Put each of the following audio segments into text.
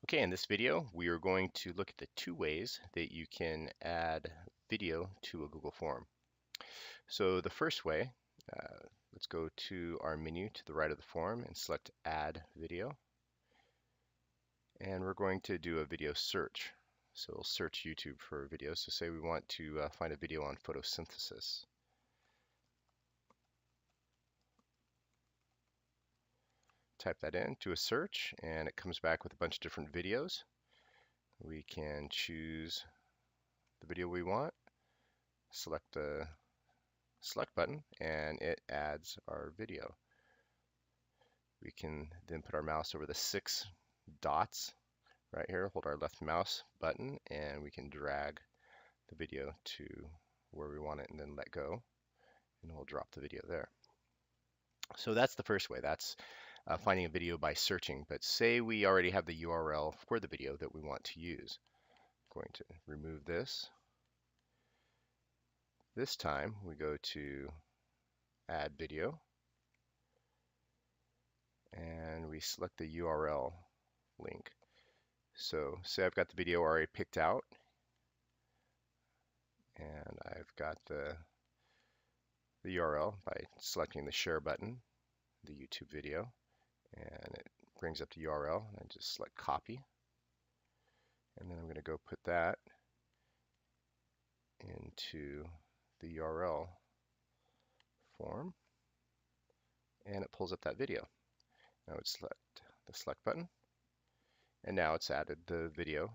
Okay, in this video, we are going to look at the two ways that you can add video to a Google form. So the first way, let's go to our menu to the right of the form and select Add Video. And we're going to do a video search. So we'll search YouTube for videos. So say we want to find a video on photosynthesis. Type that in, do a search, and it comes back with a bunch of different videos. We can choose the video we want, select the select button, and it adds our video. We can then put our mouse over the 6 dots right here, hold our left mouse button, and we can drag the video to where we want it and then let go, and we'll drop the video there. So that's the first way. That's finding a video by searching. But say we already have the URL for the video that we want to use. I'm going to remove this. This time we go to Add Video, and we select the URL link. So say I've got the video already picked out, and I've got the URL by selecting the share button, the YouTube video, and it brings up the URL, and I just select copy, and then I'm going to go put that into the URL form, and it pulls up that video. Now it's select the select button, and now it's added the video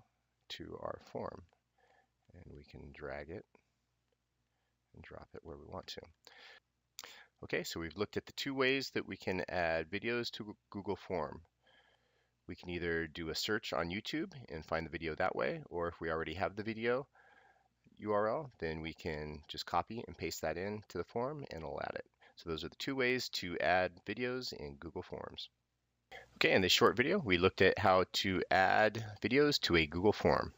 to our form, and we can drag it and drop it where we want to. Okay, so we've looked at the two ways that we can add videos to Google Form. We can either do a search on YouTube and find the video that way, or if we already have the video URL, then we can just copy and paste that in to the form and it'll add it. So those are the two ways to add videos in Google Forms. Okay, in this short video, we looked at how to add videos to a Google Form.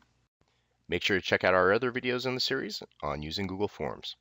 Make sure to check out our other videos in the series on using Google Forms.